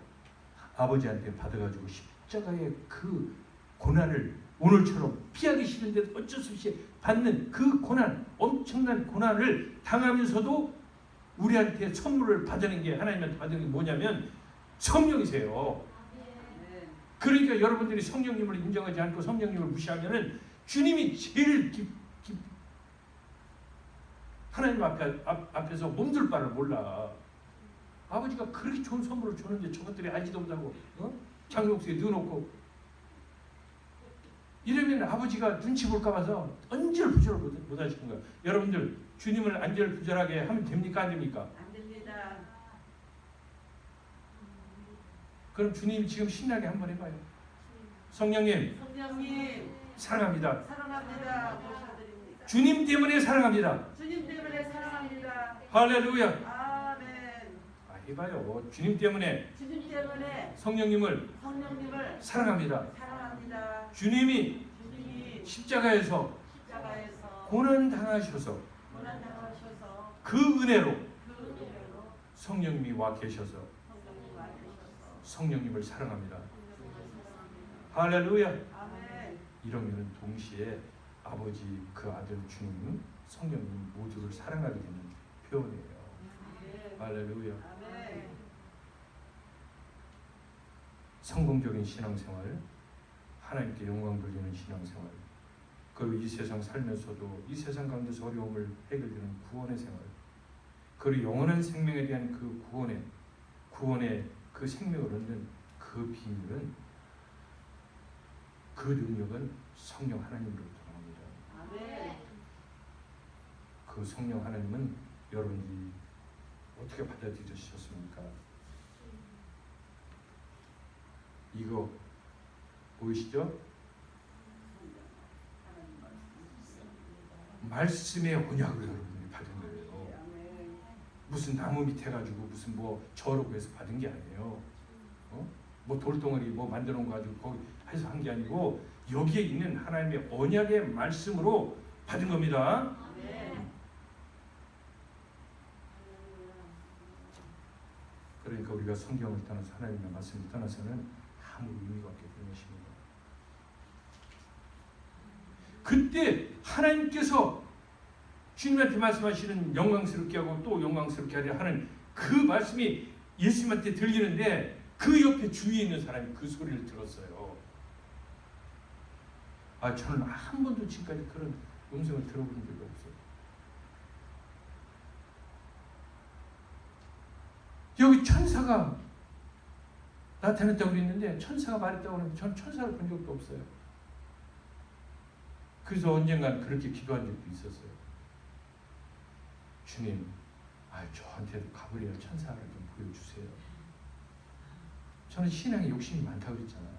아버지한테 받아가지고 십자가의 그 고난을 오늘처럼 피하기 싫은데 어쩔 수 없이 받는 그 고난, 엄청난 고난을 당하면서도 우리한테 선물을 받는 게 하나님한테 받는 게 뭐냐면 성령이세요. 그러니까 여러분들이 성령님을 인정하지 않고 성령님을 무시하면은 주님이 제일 하나님 앞에서 몸둘 바를 몰라. 아버지가 그렇게 좋은 선물을 주는데 저것들이 알지도 못하고 장롱속에 넣어놓고 이러면 아버지가 눈치 볼까 봐서 안절부절을 못 하시는 거예요. 여러분들 주님을 안절부절하게 하면 됩니까? 안 됩니까? 안 됩니다. 그럼 주님 지금 신나게 한번 해봐요. 성령님 사랑합니다. 모셔드립니다. 주님 때문에 사랑합니다. 주님 때문에 사랑합니다. 할렐루야. 아멘. 해봐요. 주님 때문에 성령님을 사랑합니다. 주님이 십자가에서 고난 당하셔서 그 은혜로 성령님이 와 계셔서 성령님을 사랑합니다. 할렐루야. 이러면 동시에 아버지, 그 아들 주님, 성령님 모두를 사랑하게 되는 표현이에요. 할렐루야. 성공적인 신앙생활, 하나님께 영광 돌리는 신앙생활, 그리고 이 세상 살면서도 이 세상 가운데서 어려움을 해결되는 구원의 생활, 그리고 영원한 생명에 대한 그 구원의 그 생명을 얻는 그 비밀은, 그 능력은 성령 하나님으로부터 나옵니다. 그 성령 하나님은 여러분이 어떻게 받아들이셨습니까? 이거 보이시죠? 말씀의 언약을 여러분이 받은 거예요. 무슨 나무 밑에 가지고 무슨 뭐 저러고 해서 받은 게 아니에요. 뭐 돌덩어리 뭐 만들어 놓은 거 가지고 거기 해서 한 게 아니고 여기에 있는 하나님의 언약의 말씀으로 받은 겁니다. 아멘. 그러니까 우리가 성경을 떠나서 하나님의 말씀을 떠나서는 아무 의미가 없게 되는 것입니다. 그때 하나님께서 주님한테 말씀하시는 영광스럽게 하고 또 영광스럽게 하려 하는 그 말씀이 예수님한테 들리는데 그 옆에 주위에 있는 사람이 그 소리를 들었어요. 저는 한 번도 지금까지 그런 음성을 들어본 적이 없어요. 여기 천사가 나타났다고 그랬는데 천사가 말했다고 하는데 저는 천사를 본 적도 없어요. 그래서 언젠간 그렇게 기도한 적도 있었어요. 주님, 저한테도 가브리엘 천사를 좀 보여주세요. 저는 신앙에 욕심이 많다고 그랬잖아요.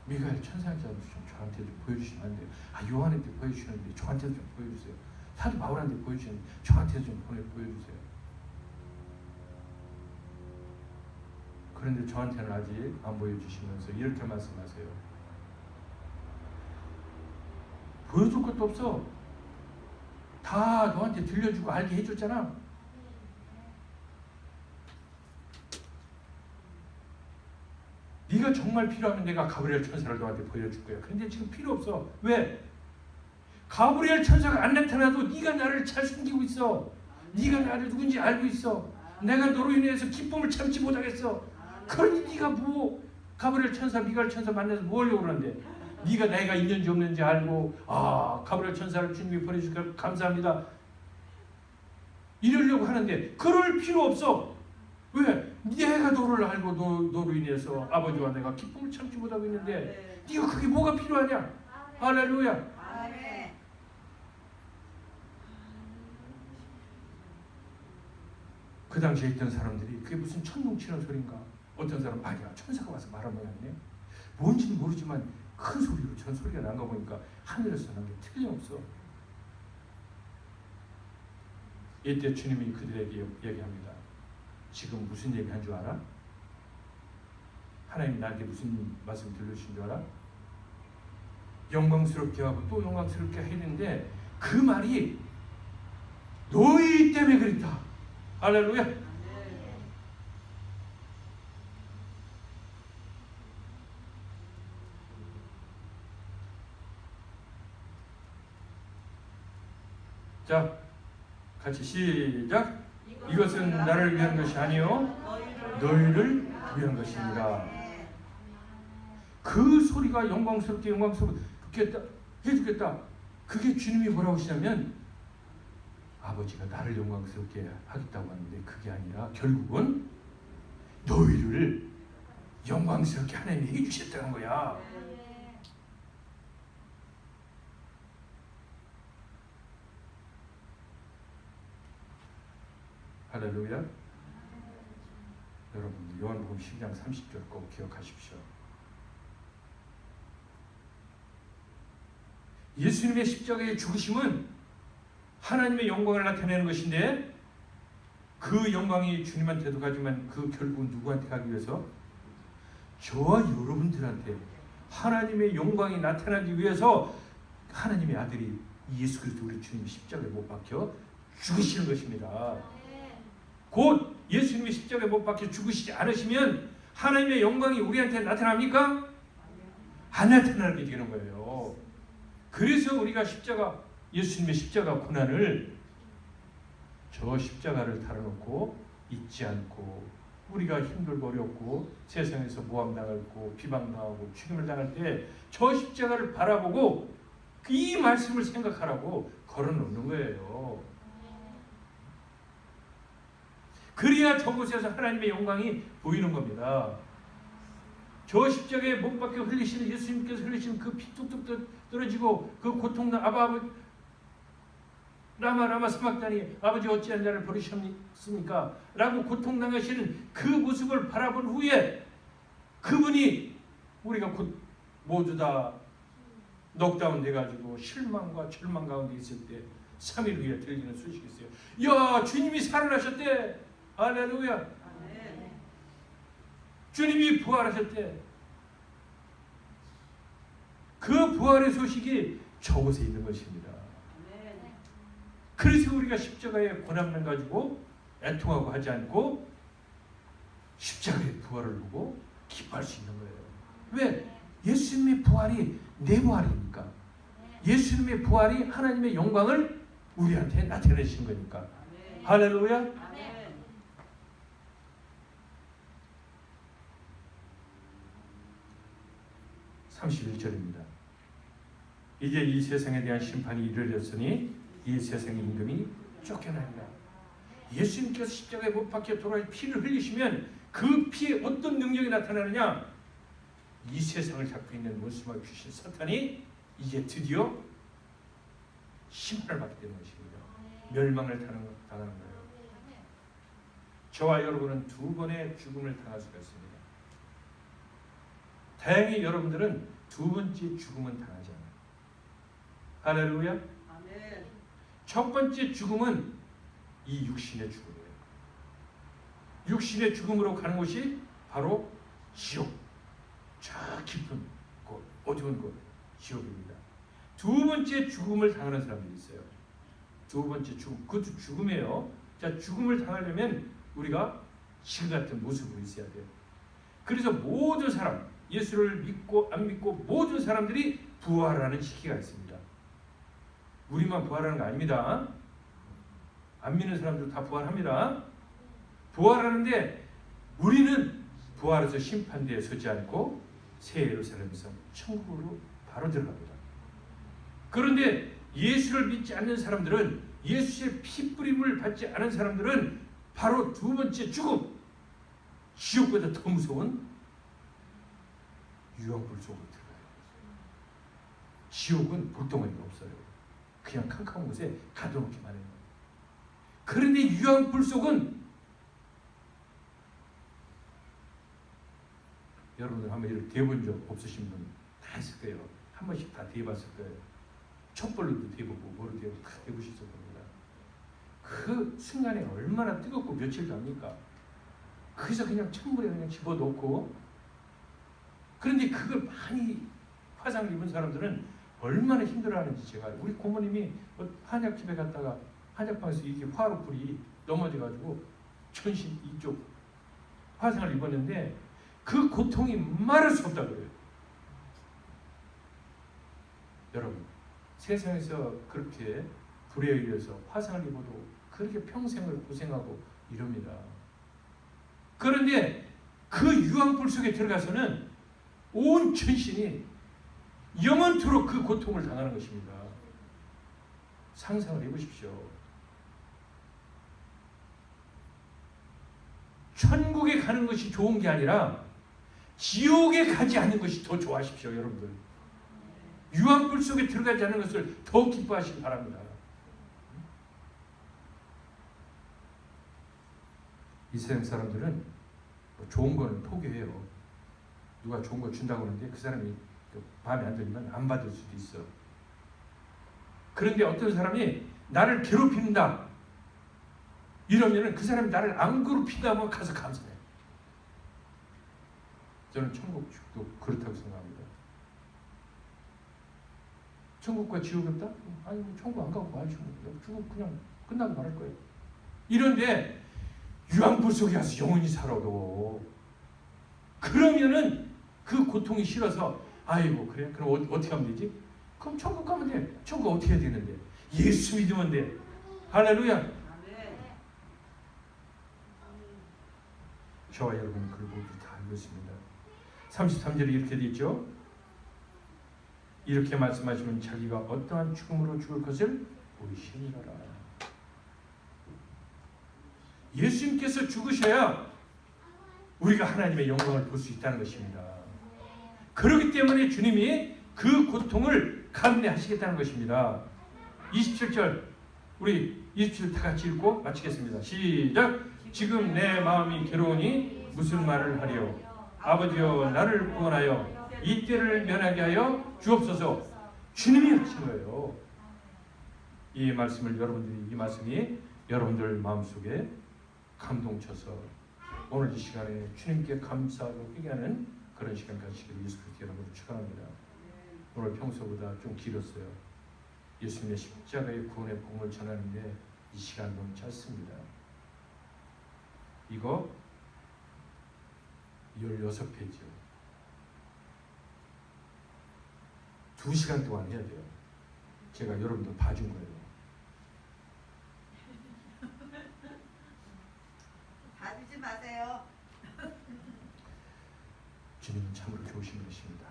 미가엘 천사자도 좀 저한테 좀 보여주시면 안 돼요? 요한한테 보여주시는데 저한테도 좀 보여주세요. 사도 바울한테 보여주시는데 저한테도 좀 보여주세요. 그런데 저한테는 아직 안 보여주시면서 이렇게 말씀하세요. 보여줄 것도 없어. 다 너한테 들려주고 알게 해줬잖아. 네가 정말 필요하면 내가 가브리엘 천사를 너한테 보여줄 거야. 그런데 지금 필요 없어. 왜? 가브리엘 천사가 안 나타나도 네가 나를 잘 숨기고 있어. 네가 나를 누군지 알고 있어. 내가 너로 인해서 기쁨을 참지 못하겠어. 그러니 네가 뭐 가브리엘 천사, 미가엘 천사 만나서 뭐 하려고 그러는데? 네가 내가 있는지 없는지 알고 가브리엘 천사를 주님이 보내주니까 감사합니다. 이러려고 하는데 그럴 필요 없어. 왜? 내가 너를 알고 너로 인해서 아버지와 내가 기쁨을 참지 못하고 있는데 네가 그게 뭐가 필요하냐? 할렐루야. 아멘. 그 당시에 있던 사람들이 그게 무슨 천둥치는 소린가? 어떤 사람은 아니야 천사가 와서 말한 모양이네. 뭔지는 모르지만 큰 소리로 전 소리가 난 거 보니까 하늘에서 난 게 틀림없어. 이때 주님이 그들에게 얘기합니다. 지금 무슨 얘기한 줄 알아? 하나님 나한테 무슨 말씀 들려주신 줄 알아? 영광스럽게 하고 또 영광스럽게 했는데 그 말이 너희 때문에 그랬다. 할렐루야. 자, 같이 시작. 이것은 나를 위한 것이 아니요 너희를 위한 것입니다. 그 소리가 영광스럽게 해주겠다. 그게 주님이 뭐라고 하시냐면 아버지가 나를 영광스럽게 하겠다고 하는데 그게 아니라 결국은 너희를 영광스럽게 하나님이 해주셨다는 거야. 할렐루야. 여러분 요한복음 10장 30절 꼭 기억하십시오. 예수님의 십자가의 죽으심은 하나님의 영광을 나타내는 것인데 그 영광이 주님한테도 가지만 그 결국은 누구한테 가기 위해서? 저와 여러분들한테 하나님의 영광이 나타나기 위해서 하나님의 아들이 예수 그리스도 우리 주님이 십자가에 못 박혀 죽으시는 것입니다. 곧 예수님이 십자가에 못 박혀 죽으시지 않으시면 하나님의 영광이 우리한테 나타납니까? 안 나타나게 되는 거예요. 그래서 우리가 예수님의 십자가 고난을 저 십자가를 달아놓고 잊지 않고 우리가 힘들고 어렵고 세상에서 모함당하고 비방당하고 죽임을 당할 때 저 십자가를 바라보고 이 말씀을 생각하라고 걸어놓는 거예요. 그래야 저곳에서 하나님의 영광이 보이는 겁니다. 저 십자가에 못 박혀 흘리시는 예수님께서 흘리시는 그 피 뚝뚝 떨어지고 그 고통 아바 라마 사막다니 아버지 어찌한 자를 버리셨습니까? 라고 고통당하시는 그 모습을 바라본 후에 그분이 우리가 곧 모두 다 넉다운 돼가지고 실망과 절망 가운데 있을 때 3일 후에 들리는 소식이 있어요. 야 주님이 살아나셨대. 할렐루야. 주님이 부활하실 때 그 부활의 소식이 저곳에 있는 것입니다. 아멘. 그래서 우리가 십자가의 고난만 가지고 애통하고 하지 않고 십자가의 부활을 보고 기뻐할 수 있는 거예요. 왜? 예수님의 부활이 내 부활이니까. 예수님의 부활이 하나님의 영광을 우리한테 나타내신 거니까. 아멘. 할렐루야. 아멘. 31절입니다. 이제 이 세상에 대한 심판이 이르렀으니 이 세상의 임금이 쫓겨나리라. 예수님께서 십자가에 못 박혀 돌아가 피를 흘리시면 그 피에 어떤 능력이 나타나느냐? 이 세상을 잡고 있는 원수마귀 귀신 사탄이 이제 드디어 심판을 받게 되는 것입니다. 멸망을 당하는 거예요. 저와 여러분은 두 번의 죽음을 당할 수가 있습니다. 다행히 여러분들은 두 번째 죽음은 당하지 않아요. 할렐루야. 아멘. 첫 번째 죽음은 이 육신의 죽음이에요. 육신의 죽음으로 가는 곳이 바로 지옥. 저 깊은 곳, 어두운 곳, 지옥입니다. 두 번째 죽음을 당하는 사람들이 있어요. 두 번째 죽음, 그것도 죽음이에요. 자, 죽음을 당하려면 우리가 지금 같은 모습으로 있어야 돼요. 그래서 모든 사람, 예수를 믿고 안 믿고 모든 사람들이 부활하는 시기가 있습니다. 우리만 부활하는 거 아닙니다. 안 믿는 사람들 다 부활합니다. 부활하는데 우리는 부활해서 심판대에 서지 않고 새 예루살렘에서 천국으로 바로 들어갑니다. 그런데 예수를 믿지 않는 사람들은, 예수의 피 뿌림을 받지 않은 사람들은 바로 두 번째 죽음, 지옥보다 더 무서운 유황불 속으로 들어가요. 지옥은 볼덩어리가 없어요. 그냥 캄캄한 곳에 가둬놓기만 해요. 그런데 유황불 속은, 여러분들 한번 이렇게 대본 적 없으신 분 다 있을 거예요. 한 번씩 다 대봤을 거예요. 촛불로도 대보고 뭐로 대보고 다 대보셨을 겁니다. 그 순간에 얼마나 뜨겁고 며칠도 합니까? 거기서 그냥 찬물에 그냥 집어넣고, 그런데 그걸 많이 화상을 입은 사람들은 얼마나 힘들어하는지 제가, 우리 고모님이 한약집에 갔다가 한약방에서 이게 화로 불이 넘어져가지고 전신 이쪽 화상을 입었는데 그 고통이 말할 수 없다고 그래요. 여러분, 세상에서 그렇게 불에 의해서 화상을 입어도 그렇게 평생을 고생하고 이럽니다. 그런데 그 유황불 속에 들어가서는 온 전신이 영원토록 그 고통을 당하는 것입니다. 상상을 해보십시오. 천국에 가는 것이 좋은 게 아니라 지옥에 가지 않는 것이 더 좋아하십시오, 여러분들. 유황불 속에 들어가지 않는 것을 더 기뻐하시기 바랍니다. 이 세상 사람들은 좋은 거는 포기해요. 누가 좋은 거 준다고 하는데 그 사람이 마음에 안 들면 안 받을 수도 있어. 그런데 어떤 사람이 나를 괴롭힌다 이러면은 그 사람이 나를 안 괴롭힌다면 가서 감사해. 저는 천국도 그렇다고 생각합니다. 천국과 지옥이 없다? 아니 뭐 천국 안 가고 말지 뭐. 천국 그냥 끝나고 말할 거예요. 이런데 유황불 속에 가서 영원히 살아도 그러면은 그 고통이 싫어서 아이고 그래? 그럼 어떻게 하면 되지? 그럼 천국 가면 돼. 천국 어떻게 해야 되는데? 예수 믿으면 돼. 할렐루야. 아멘. 저와 여러분은 그걸 모두 다 알고 있습니다. 33절에 이렇게 되어 있죠. 이렇게 말씀하시면 자기가 어떠한 죽음으로 죽을 것을 보이시니라. 예수님께서 죽으셔야 우리가 하나님의 영광을 볼 수 있다는 것입니다. 그렇기 때문에 주님이 그 고통을 감내하시겠다는 것입니다. 27절 우리 27절 다 같이 읽고 마치겠습니다. 시작. 지금 내 마음이 괴로우니 무슨 말을 하리요. 아버지여 나를 구원하여 이 때를 면하게 하여 주옵소서. 주님이 하신 거예요. 이 말씀을 이 말씀이 여러분들 마음속에 감동쳐서 오늘 이 시간에 주님께 감사하고 회개하는 그런 시간 가지시기를 예수 그리스도 이름으로 축원합니다. 오늘 평소보다 좀 길었어요. 예수님의 십자가의 구원의 복음을 전하는데 이 시간 너무 짧습니다. 이거 16페이지요. 2시간 동안 해야 돼요. 제가 여러분들 봐준 거예요. 봐주지 마세요. 주님은 참으로 좋으신 분이십니다.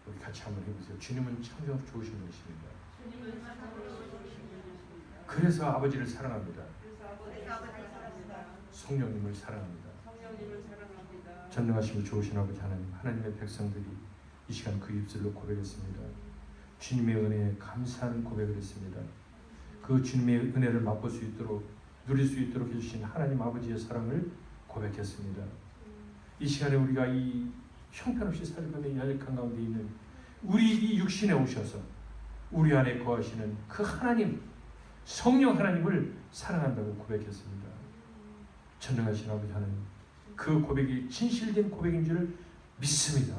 우리 같이 한번 해보세요. 주님은 참으로 좋으신 분이십니다. 주님은 참으로 좋으신 분이십니다. 그래서 아버지를 사랑합니다. 그래서 아버지를 사랑합니다. 성령님을 사랑합니다. 성령님을 사랑합니다. 전능하시고 좋으신 아버지 하나님, 하나님의 백성들이 이 시간 그 입술로 고백했습니다. 주님의 은혜에 감사하는 고백을 했습니다. 그 주님의 은혜를 맛볼 수 있도록, 누릴 수 있도록 해주신 하나님 아버지의 사랑을 고백했습니다. 이 시간에 우리가 이 형편없이 살아가는 연약한 가운데 있는 우리 이 육신에 오셔서 우리 안에 거하시는 그 하나님, 성령 하나님을 사랑한다고 고백했습니다. 전능하신 아버지 하나님, 그 고백이 진실된 고백인 줄 믿습니다.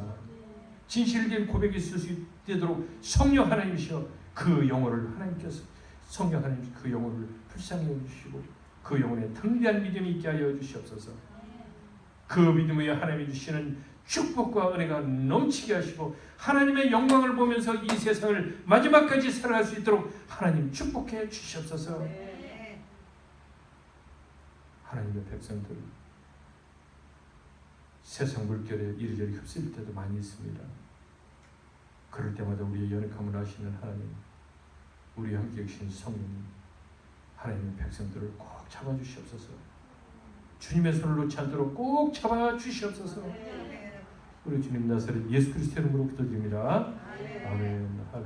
진실된 고백이 있을 수 있도록 성령 하나님이시여 그 영혼을 하나님께서, 성령 하나님 그 영혼을 불쌍히 여주시고 그 영혼에 등대한 믿음이 있게 하여 주시옵소서. 그 믿음에 하나님이 주시는 축복과 은혜가 넘치게 하시고 하나님의 영광을 보면서 이 세상을 마지막까지 살아갈 수 있도록 하나님 축복해 주시옵소서. 네. 하나님의 백성들 세상 물결에 이리저리 휩쓸릴 때도 많이 있습니다. 그럴 때마다 우리의 연약함을 아시는 하나님, 우리 함께 계신 성령님, 하나님의 백성들을 꼭 잡아주시옵소서. 주님의 손을 놓지 않도록 꼭 잡아주시옵소서. 우리 주님 나사렛 예수 그리스도 이름으로 기도드립니다. 아멘.